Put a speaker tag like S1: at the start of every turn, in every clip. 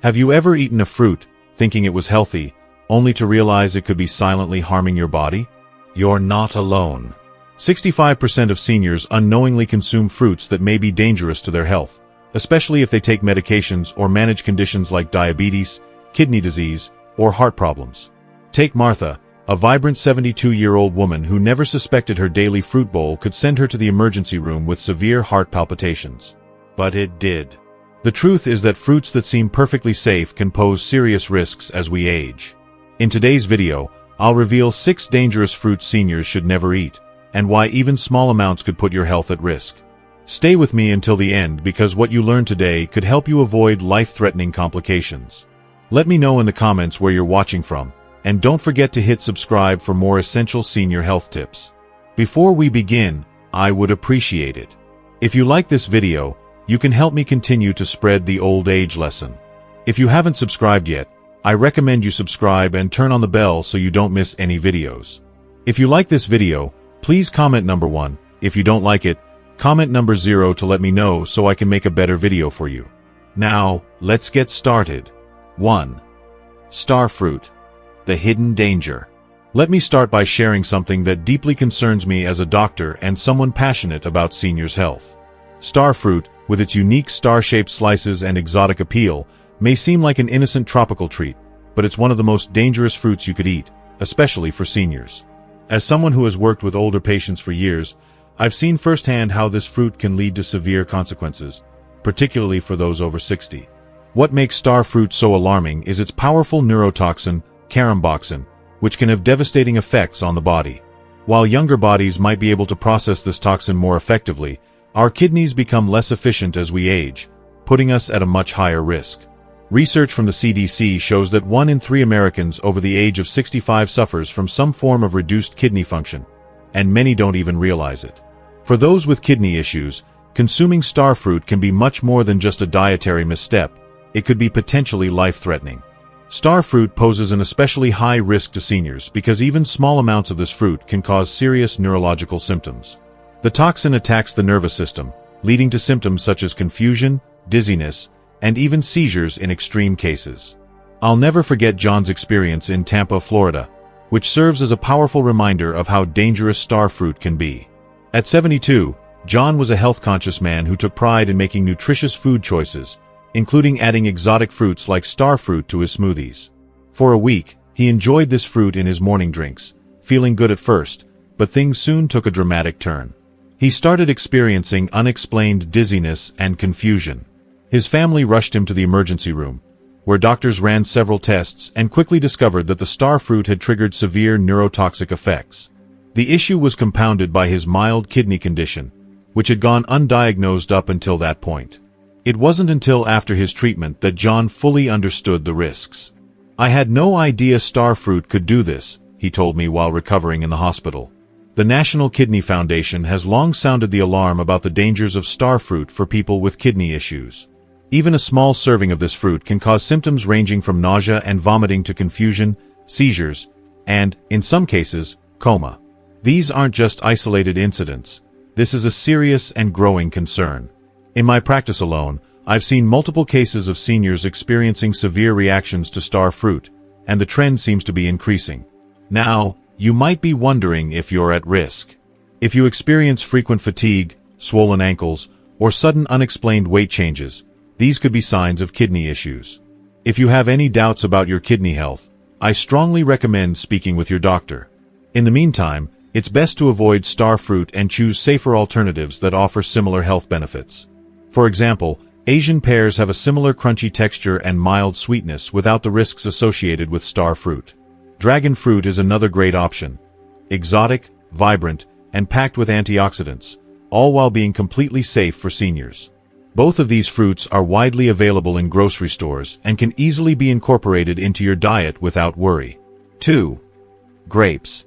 S1: Have you ever eaten a fruit, thinking it was healthy, only to realize it could be silently harming your body? You're not alone. 65% of seniors unknowingly consume fruits that may be dangerous to their health, especially if they take medications or manage conditions like diabetes, kidney disease, or heart problems. Take Martha, a vibrant 72-year-old woman who never suspected her daily fruit bowl could send her to the emergency room with severe heart palpitations. But it did. The truth is that fruits that seem perfectly safe can pose serious risks as we age. In today's video, I'll reveal 6 dangerous fruits seniors should never eat, and why even small amounts could put your health at risk. Stay with me until the end because what you learn today could help you avoid life-threatening complications. Let me know in the comments where you're watching from, and don't forget to hit subscribe for more essential senior health tips. Before we begin, I would appreciate it if you like this video. You can help me continue to spread the old age lesson. If you haven't subscribed yet, I recommend you subscribe and turn on the bell so you don't miss any videos. If you like this video, please comment number 1. If you don't like it, comment number 0 to let me know so I can make a better video for you. Now, let's get started. 1. Star fruit. The hidden danger. Let me start by sharing something that deeply concerns me as a doctor and someone passionate about seniors' health. Star fruit, with its unique star-shaped slices and exotic appeal, may seem like an innocent tropical treat, but it's one of the most dangerous fruits you could eat, especially for seniors. As someone who has worked with older patients for years, I've seen firsthand how this fruit can lead to severe consequences, particularly for those over 60. What makes star fruit so alarming is its powerful neurotoxin, caramboxin, which can have devastating effects on the body. While younger bodies might be able to process this toxin more effectively, our kidneys become less efficient as we age, putting us at a much higher risk. Research from the CDC shows that 1 in 3 Americans over the age of 65 suffers from some form of reduced kidney function, and many don't even realize it. For those with kidney issues, consuming star fruit can be much more than just a dietary misstep. It could be potentially life-threatening. Star fruit poses an especially high risk to seniors because even small amounts of this fruit can cause serious neurological symptoms. The toxin attacks the nervous system, leading to symptoms such as confusion, dizziness, and even seizures in extreme cases. I'll never forget John's experience in Tampa, Florida, which serves as a powerful reminder of how dangerous star fruit can be. At 72, John was a health-conscious man who took pride in making nutritious food choices, including adding exotic fruits like star fruit to his smoothies. For a week, he enjoyed this fruit in his morning drinks, feeling good at first, but things soon took a dramatic turn. He started experiencing unexplained dizziness and confusion. His family rushed him to the emergency room, where doctors ran several tests and quickly discovered that the star fruit had triggered severe neurotoxic effects. The issue was compounded by his mild kidney condition, which had gone undiagnosed up until that point. It wasn't until after his treatment that John fully understood the risks. "I had no idea star fruit could do this," he told me while recovering in the hospital. The National Kidney Foundation has long sounded the alarm about the dangers of star fruit for people with kidney issues. Even a small serving of this fruit can cause symptoms ranging from nausea and vomiting to confusion, seizures, and, in some cases, coma. These aren't just isolated incidents. This is a serious and growing concern. In my practice alone, I've seen multiple cases of seniors experiencing severe reactions to star fruit, and the trend seems to be increasing. Now, you might be wondering if you're at risk. If you experience frequent fatigue, swollen ankles, or sudden unexplained weight changes, these could be signs of kidney issues. If you have any doubts about your kidney health, I strongly recommend speaking with your doctor. In the meantime, it's best to avoid star fruit and choose safer alternatives that offer similar health benefits. For example, Asian pears have a similar crunchy texture and mild sweetness without the risks associated with star fruit. Dragon fruit is another great option. Exotic, vibrant, and packed with antioxidants, all while being completely safe for seniors. Both of these fruits are widely available in grocery stores and can easily be incorporated into your diet without worry. 2. Grapes.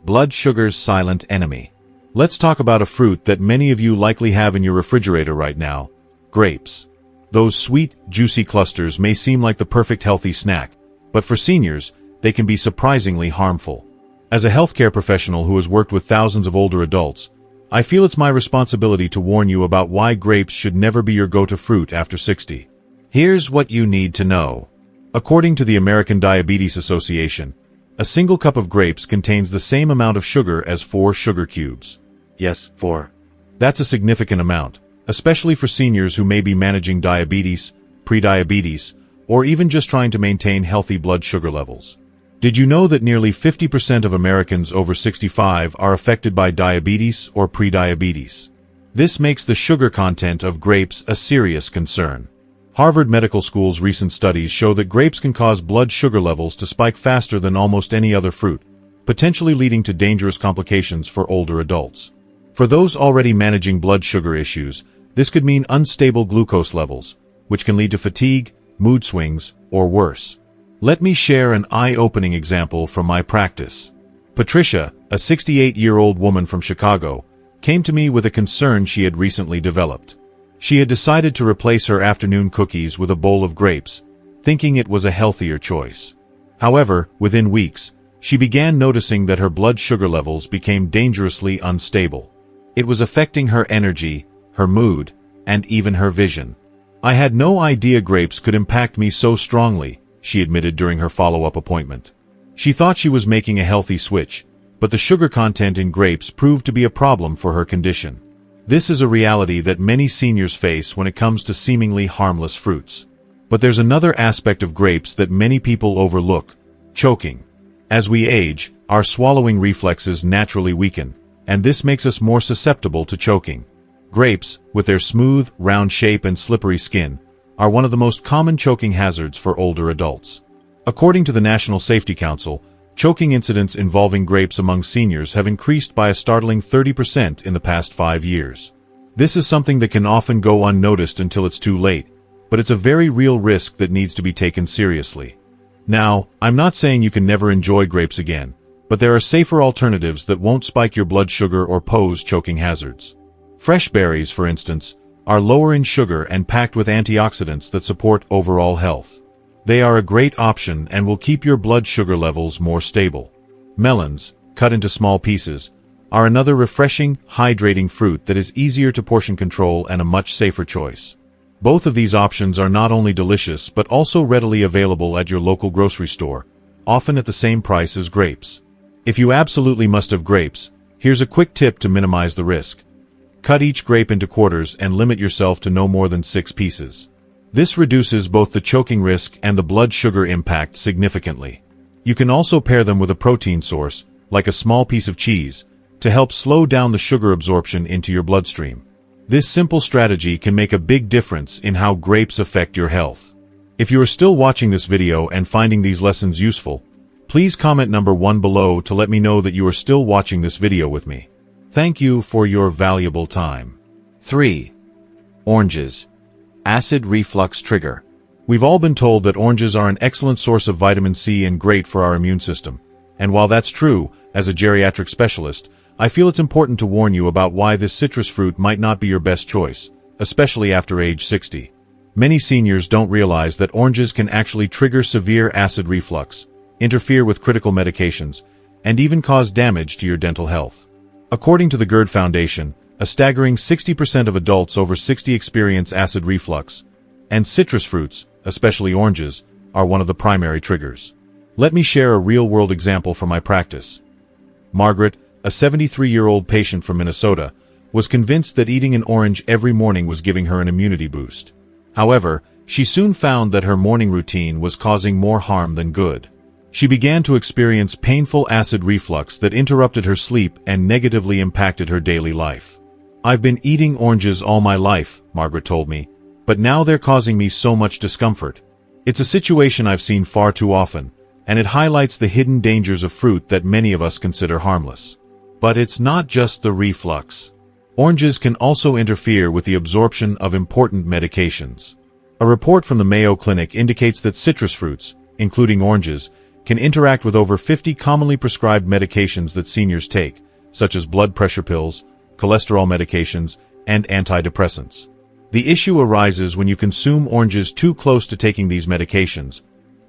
S1: Blood sugar's silent enemy. Let's talk about a fruit that many of you likely have in your refrigerator right now: grapes. Those sweet, juicy clusters may seem like the perfect healthy snack, but for seniors, they can be surprisingly harmful. As a healthcare professional who has worked with thousands of older adults, I feel it's my responsibility to warn you about why grapes should never be your go-to fruit after 60. Here's what you need to know. According to the American Diabetes Association, a single cup of grapes contains the same amount of sugar as 4 sugar cubes. Yes, 4. That's a significant amount, especially for seniors who may be managing diabetes, prediabetes, or even just trying to maintain healthy blood sugar levels. Did you know that nearly 50% of Americans over 65 are affected by diabetes or prediabetes? This makes the sugar content of grapes a serious concern. Harvard Medical School's recent studies show that grapes can cause blood sugar levels to spike faster than almost any other fruit, potentially leading to dangerous complications for older adults. For those already managing blood sugar issues, this could mean unstable glucose levels, which can lead to fatigue, mood swings, or worse. Let me share an eye-opening example from my practice. Patricia, a 68-year-old woman from Chicago, came to me with a concern she had recently developed. She had decided to replace her afternoon cookies with a bowl of grapes, thinking it was a healthier choice. However, within weeks, she began noticing that her blood sugar levels became dangerously unstable. It was affecting her energy, her mood, and even her vision. I had no idea grapes could impact me so strongly, she admitted during her follow-up appointment. She thought she was making a healthy switch, but the sugar content in grapes proved to be a problem for her condition. This is a reality that many seniors face when it comes to seemingly harmless fruits. But there's another aspect of grapes that many people overlook: choking. As we age, our swallowing reflexes naturally weaken, and this makes us more susceptible to choking. Grapes, with their smooth, round shape and slippery skin, are one of the most common choking hazards for older adults. According to the National Safety Council, choking incidents involving grapes among seniors have increased by a startling 30% in the past 5 years. This is something that can often go unnoticed until it's too late, but it's a very real risk that needs to be taken seriously. Now, I'm not saying you can never enjoy grapes again, but there are safer alternatives that won't spike your blood sugar or pose choking hazards. Fresh berries, for instance, are lower in sugar and packed with antioxidants that support overall health. They are a great option and will keep your blood sugar levels more stable. Melons, cut into small pieces, are another refreshing, hydrating fruit that is easier to portion control and a much safer choice. Both of these options are not only delicious but also readily available at your local grocery store, often at the same price as grapes. If you absolutely must have grapes, here's a quick tip to minimize the risk. Cut each grape into quarters and limit yourself to no more than 6 pieces. This reduces both the choking risk and the blood sugar impact significantly. You can also pair them with a protein source, like a small piece of cheese, to help slow down the sugar absorption into your bloodstream. This simple strategy can make a big difference in how grapes affect your health. If you are still watching this video and finding these lessons useful, please comment number 1 below to let me know that you are still watching this video with me. Thank you for your valuable time. 3. Oranges. Acid reflux trigger. We've all been told that oranges are an excellent source of vitamin C and great for our immune system. And while that's true, as a geriatric specialist, I feel it's important to warn you about why this citrus fruit might not be your best choice, especially after age 60. Many seniors don't realize that oranges can actually trigger severe acid reflux, interfere with critical medications, and even cause damage to your dental health. According to the GERD Foundation, a staggering 60% of adults over 60 experience acid reflux, and citrus fruits, especially oranges, are one of the primary triggers. Let me share a real-world example from my practice. Margaret, a 73-year-old patient from Minnesota, was convinced that eating an orange every morning was giving her an immunity boost. However, she soon found that her morning routine was causing more harm than good. She began to experience painful acid reflux that interrupted her sleep and negatively impacted her daily life. "I've been eating oranges all my life," Margaret told me, "but now they're causing me so much discomfort." It's a situation I've seen far too often, and it highlights the hidden dangers of fruit that many of us consider harmless. But it's not just the reflux. Oranges can also interfere with the absorption of important medications. A report from the Mayo Clinic indicates that citrus fruits, including oranges, can interact with over 50 commonly prescribed medications that seniors take, such as blood pressure pills, cholesterol medications, and antidepressants. The issue arises when you consume oranges too close to taking these medications,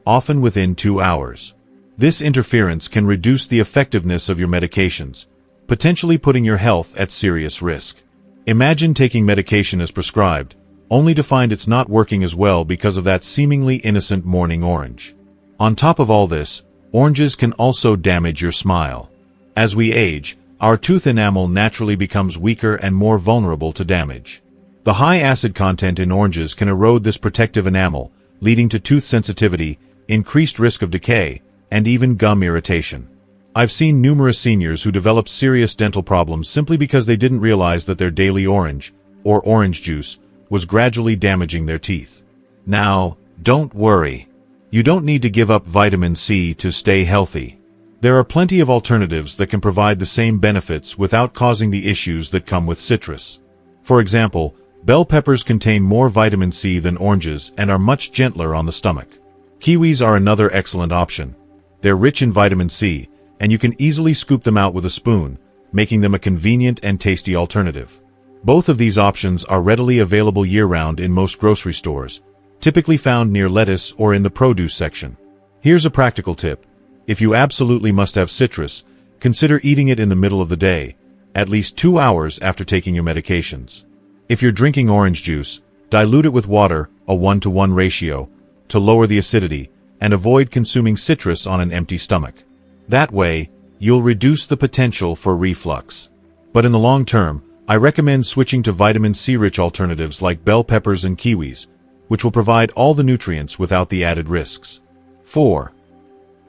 S1: often within 2 hours. This interference can reduce the effectiveness of your medications, potentially putting your health at serious risk. Imagine taking medication as prescribed, only to find it's not working as well because of that seemingly innocent morning orange. On top of all this, oranges can also damage your smile. As we age, our tooth enamel naturally becomes weaker and more vulnerable to damage. The high acid content in oranges can erode this protective enamel, leading to tooth sensitivity, increased risk of decay, and even gum irritation. I've seen numerous seniors who developed serious dental problems simply because they didn't realize that their daily orange, or orange juice, was gradually damaging their teeth. Now, don't worry. You don't need to give up vitamin C to stay healthy. There are plenty of alternatives that can provide the same benefits without causing the issues that come with citrus. For example, bell peppers contain more vitamin C than oranges and are much gentler on the stomach. Kiwis are another excellent option. They're rich in vitamin C, and you can easily scoop them out with a spoon, making them a convenient and tasty alternative. Both of these options are readily available year-round in most grocery stores, typically found near lettuce or in the produce section. Here's a practical tip. If you absolutely must have citrus, consider eating it in the middle of the day, at least 2 hours after taking your medications. If you're drinking orange juice, dilute it with water, a 1-to-1 ratio, to lower the acidity, and avoid consuming citrus on an empty stomach. That way, you'll reduce the potential for reflux. But in the long term, I recommend switching to vitamin C-rich alternatives like bell peppers and kiwis, which will provide all the nutrients without the added risks. 4.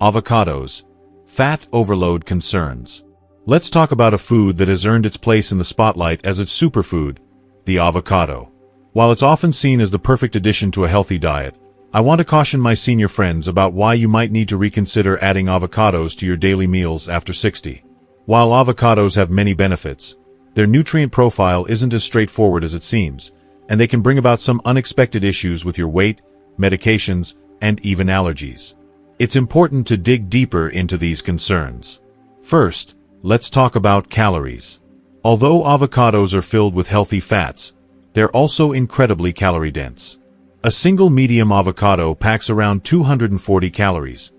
S1: Avocados. Fat overload concerns. Let's talk about a food that has earned its place in the spotlight as its superfood, the avocado. While it's often seen as the perfect addition to a healthy diet, I want to caution my senior friends about why you might need to reconsider adding avocados to your daily meals after 60. While avocados have many benefits, their nutrient profile isn't as straightforward as it seems, and they can bring about some unexpected issues with your weight, medications, and even allergies. It's important to dig deeper into these concerns. First, let's talk about calories. Although avocados are filled with healthy fats, they're also incredibly calorie-dense. A single medium avocado packs around 240 calories,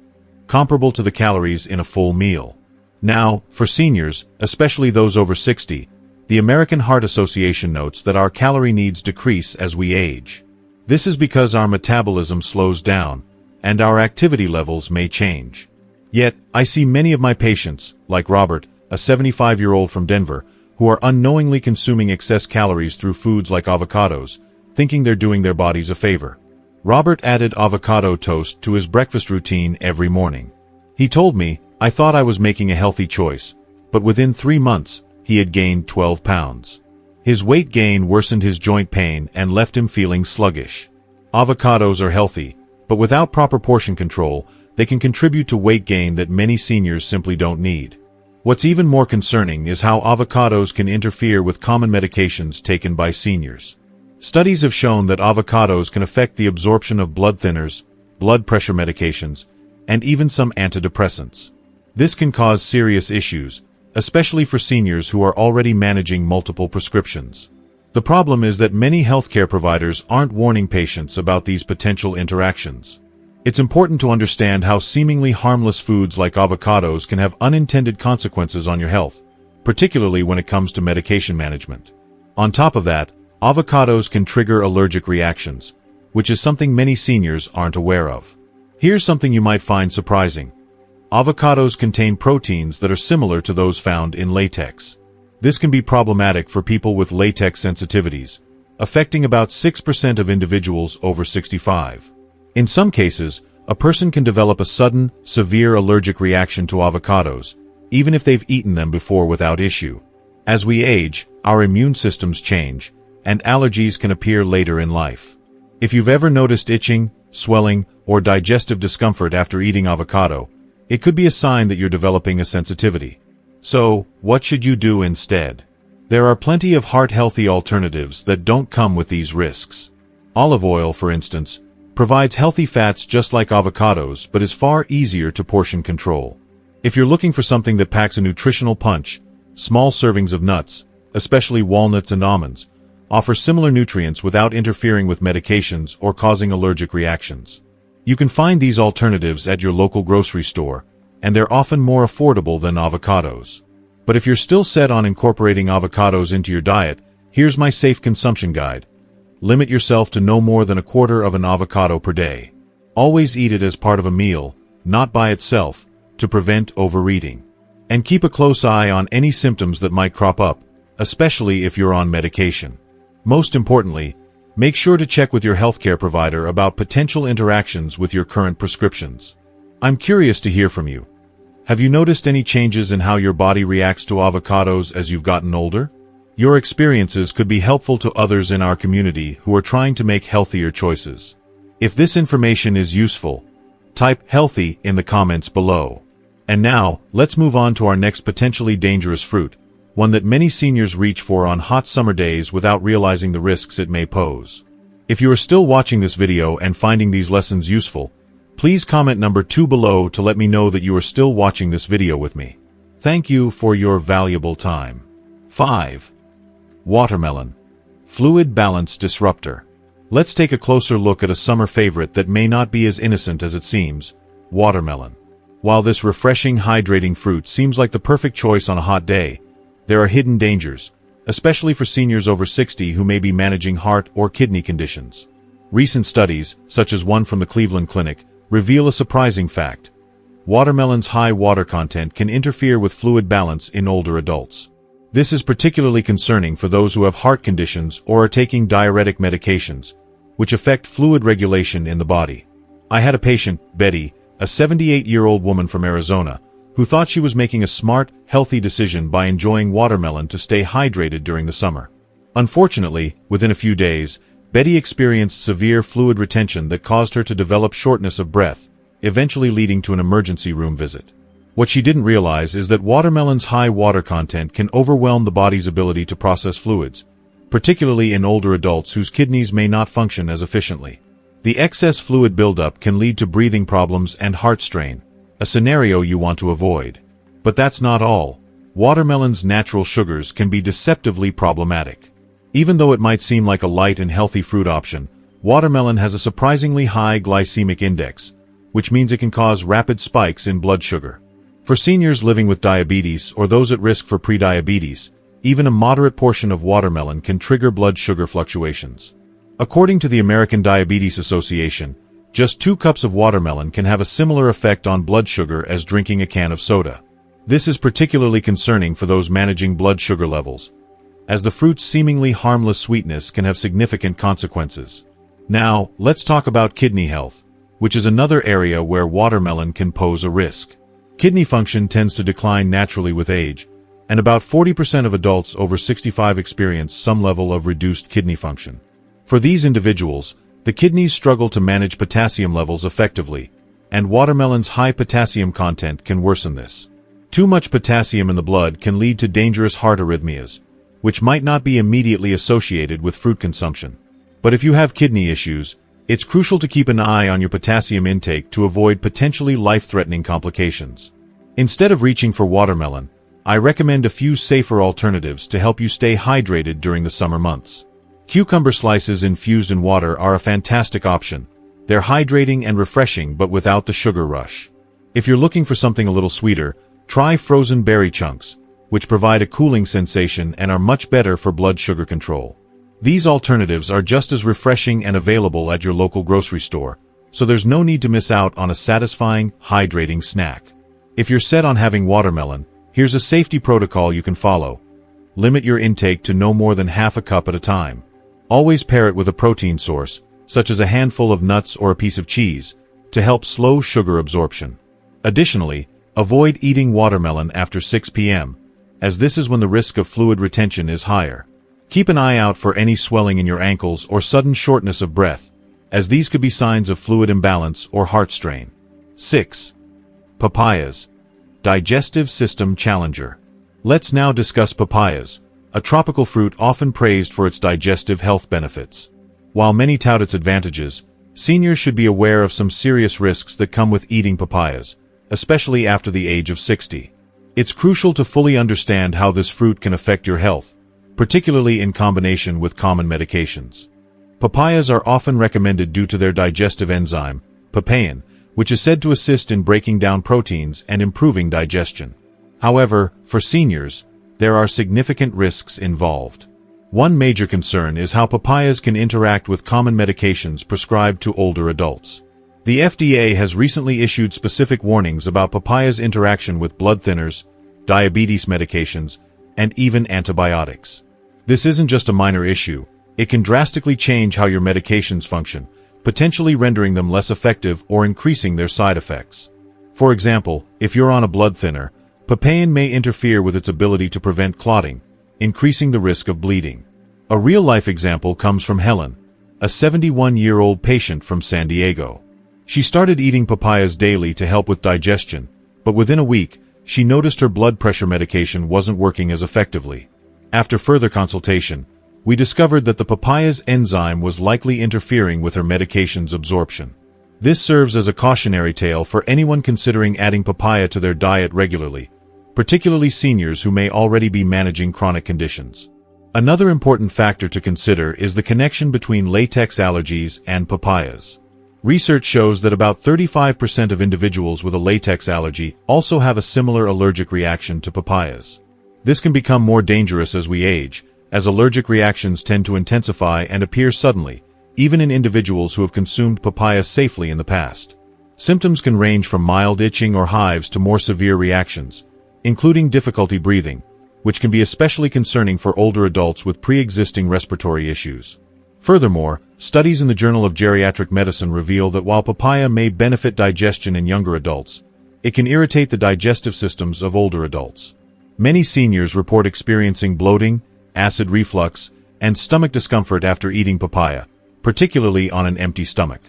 S1: comparable to the calories in a full meal. Now, for seniors, especially those over 60, the American Heart Association notes that our calorie needs decrease as we age. This is because our metabolism slows down, and our activity levels may change. Yet, I see many of my patients, like Robert, a 75-year-old from Denver, who are unknowingly consuming excess calories through foods like avocados, thinking they're doing their bodies a favor. Robert added avocado toast to his breakfast routine every morning. He told me, "I thought I was making a healthy choice, but within 3 months, he had gained 12 pounds. His weight gain worsened his joint pain and left him feeling sluggish." Avocados are healthy, but without proper portion control, they can contribute to weight gain that many seniors simply don't need. What's even more concerning is how avocados can interfere with common medications taken by seniors. Studies have shown that avocados can affect the absorption of blood thinners, blood pressure medications, and even some antidepressants. This can cause serious issues, especially for seniors who are already managing multiple prescriptions. The problem is that many healthcare providers aren't warning patients about these potential interactions. It's important to understand how seemingly harmless foods like avocados can have unintended consequences on your health, particularly when it comes to medication management. On top of that, avocados can trigger allergic reactions, which is something many seniors aren't aware of. Here's something you might find surprising. Avocados contain proteins that are similar to those found in latex. This can be problematic for people with latex sensitivities, affecting about 6% of individuals over 65. In some cases, a person can develop a sudden, severe allergic reaction to avocados, even if they've eaten them before without issue. As we age, our immune systems change, and allergies can appear later in life. If you've ever noticed itching, swelling, or digestive discomfort after eating avocado, it could be a sign that you're developing a sensitivity. So, what should you do instead? There are plenty of heart-healthy alternatives that don't come with these risks. Olive oil, for instance, provides healthy fats just like avocados but is far easier to portion control. If you're looking for something that packs a nutritional punch, small servings of nuts, especially walnuts and almonds, offer similar nutrients without interfering with medications or causing allergic reactions. You can find these alternatives at your local grocery store, and they're often more affordable than avocados. But if you're still set on incorporating avocados into your diet, here's my safe consumption guide. limit yourself to no more than a quarter of an avocado per day. Always eat it as part of a meal, not by itself, to prevent overeating. And keep a close eye on any symptoms that might crop up, especially if you're on medication. Most importantly, make sure to check with your healthcare provider about potential interactions with your current prescriptions. I'm curious to hear from you. Have you noticed any changes in how your body reacts to avocados as you've gotten older? Your experiences could be helpful to others in our community who are trying to make healthier choices. If this information is useful, type "healthy" in the comments below. And now, let's move on to our next potentially dangerous fruit, one that many seniors reach for on hot summer days without realizing the risks it may pose. If you are still watching this video and finding these lessons useful, please comment number 2 below to let me know that you are still watching this video with me. Thank you for your valuable time. 5. Watermelon. Fluid balance disruptor. Let's take a closer look at a summer favorite that may not be as innocent as it seems: watermelon. While this refreshing, hydrating fruit seems like the perfect choice on a hot day, there are hidden dangers, especially for seniors over 60 who may be managing heart or kidney conditions. Recent studies, such as one from the Cleveland Clinic, reveal a surprising fact. Watermelon's high water content can interfere with fluid balance in older adults. This is particularly concerning for those who have heart conditions or are taking diuretic medications, which affect fluid regulation in the body. I had a patient, Betty, a 78-year-old woman from Arizona, who thought she was making a smart, healthy decision by enjoying watermelon to stay hydrated during the summer. Unfortunately, within a few days, Betty experienced severe fluid retention that caused her to develop shortness of breath, eventually leading to an emergency room visit. What she didn't realize is that watermelon's high water content can overwhelm the body's ability to process fluids, particularly in older adults whose kidneys may not function as efficiently. The excess fluid buildup can lead to breathing problems and heart strain, a scenario you want to avoid. But that's not all. Watermelon's natural sugars can be deceptively problematic. Even though it might seem like a light and healthy fruit option, watermelon has a surprisingly high glycemic index, which means it can cause rapid spikes in blood sugar. For seniors living with diabetes or those at risk for prediabetes, even a moderate portion of watermelon can trigger blood sugar fluctuations. According to the American Diabetes Association, just 2 cups of watermelon can have a similar effect on blood sugar as drinking a can of soda. This is particularly concerning for those managing blood sugar levels, as the fruit's seemingly harmless sweetness can have significant consequences. Now, let's talk about kidney health, which is another area where watermelon can pose a risk. Kidney function tends to decline naturally with age, and about 40% of adults over 65 experience some level of reduced kidney function. For these individuals, the kidneys struggle to manage potassium levels effectively, and watermelon's high potassium content can worsen this. Too much potassium in the blood can lead to dangerous heart arrhythmias, which might not be immediately associated with fruit consumption. But if you have kidney issues, it's crucial to keep an eye on your potassium intake to avoid potentially life-threatening complications. Instead of reaching for watermelon, I recommend a few safer alternatives to help you stay hydrated during the summer months. Cucumber slices infused in water are a fantastic option. They're hydrating and refreshing but without the sugar rush. If you're looking for something a little sweeter, try frozen berry chunks, which provide a cooling sensation and are much better for blood sugar control. These alternatives are just as refreshing and available at your local grocery store, so there's no need to miss out on a satisfying, hydrating snack. If you're set on having watermelon, here's a safety protocol you can follow. Limit your intake to no more than half a cup at a time. Always pair it with a protein source, such as a handful of nuts or a piece of cheese, to help slow sugar absorption. Additionally, avoid eating watermelon after 6 p.m., as this is when the risk of fluid retention is higher. Keep an eye out for any swelling in your ankles or sudden shortness of breath, as these could be signs of fluid imbalance or heart strain. 6. Papayas. Digestive system challenger. Let's now discuss papayas, a tropical fruit often praised for its digestive health benefits. While many tout its advantages, seniors should be aware of some serious risks that come with eating papayas, especially after the age of 60. It's crucial to fully understand how this fruit can affect your health, particularly in combination with common medications. Papayas are often recommended due to their digestive enzyme, papain, which is said to assist in breaking down proteins and improving digestion. However, for seniors, there are significant risks involved. One major concern is how papayas can interact with common medications prescribed to older adults. The FDA has recently issued specific warnings about papaya's interaction with blood thinners, diabetes medications, and even antibiotics. This isn't just a minor issue. It can drastically change how your medications function, potentially rendering them less effective or increasing their side effects. For example, if you're on a blood thinner, papain may interfere with its ability to prevent clotting, increasing the risk of bleeding. A real-life example comes from Helen, a 71-year-old patient from San Diego. She started eating papayas daily to help with digestion, but within a week, she noticed her blood pressure medication wasn't working as effectively. After further consultation, we discovered that the papaya's enzyme was likely interfering with her medication's absorption. This serves as a cautionary tale for anyone considering adding papaya to their diet regularly, particularly seniors who may already be managing chronic conditions. Another important factor to consider is the connection between latex allergies and papayas. Research shows that about 35% of individuals with a latex allergy also have a similar allergic reaction to papayas. This can become more dangerous as we age, as allergic reactions tend to intensify and appear suddenly, even in individuals who have consumed papaya safely in the past. Symptoms can range from mild itching or hives to more severe reactions, including difficulty breathing, which can be especially concerning for older adults with pre-existing respiratory issues. Furthermore, studies in the Journal of Geriatric Medicine reveal that while papaya may benefit digestion in younger adults, it can irritate the digestive systems of older adults. Many seniors report experiencing bloating, acid reflux, and stomach discomfort after eating papaya, particularly on an empty stomach.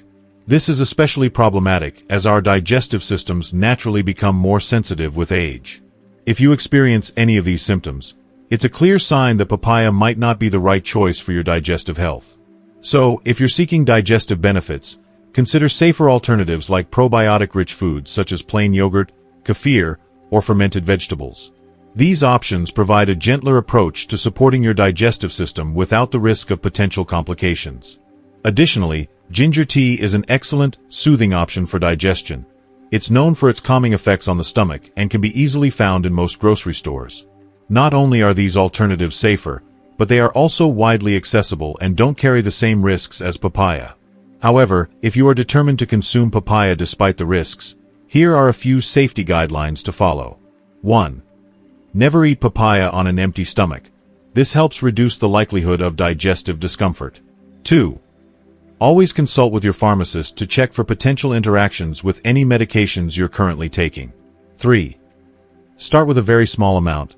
S1: This is especially problematic as our digestive systems naturally become more sensitive with age. If you experience any of these symptoms, it's a clear sign that papaya might not be the right choice for your digestive health. So, if you're seeking digestive benefits, consider safer alternatives like probiotic-rich foods such as plain yogurt, kefir, or fermented vegetables. These options provide a gentler approach to supporting your digestive system without the risk of potential complications. Additionally, ginger tea is an excellent, soothing option for digestion. It's known for its calming effects on the stomach and can be easily found in most grocery stores. Not only are these alternatives safer, but they are also widely accessible and don't carry the same risks as papaya. However, if you are determined to consume papaya despite the risks, here are a few safety guidelines to follow. 1. Never eat papaya on an empty stomach. This helps reduce the likelihood of digestive discomfort. 2. Always consult with your pharmacist to check for potential interactions with any medications you're currently taking. 3. Start with a very small amount,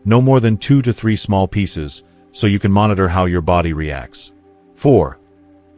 S1: no more than 2 to 3 small pieces, so you can monitor how your body reacts. 4.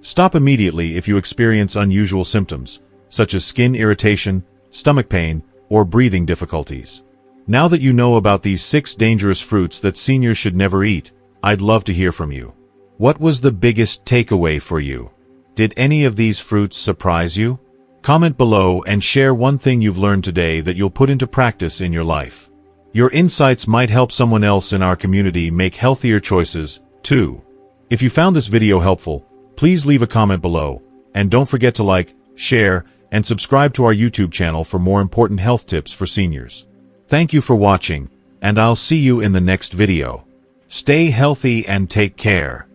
S1: Stop immediately if you experience unusual symptoms, such as skin irritation, stomach pain, or breathing difficulties. Now that you know about these 6 dangerous fruits that seniors should never eat, I'd love to hear from you. What was the biggest takeaway for you? Did any of these fruits surprise you? Comment below and share one thing you've learned today that you'll put into practice in your life. Your insights might help someone else in our community make healthier choices, too. If you found this video helpful, please leave a comment below, and don't forget to like, share, and subscribe to our YouTube channel for more important health tips for seniors. Thank you for watching, and I'll see you in the next video. Stay healthy and take care.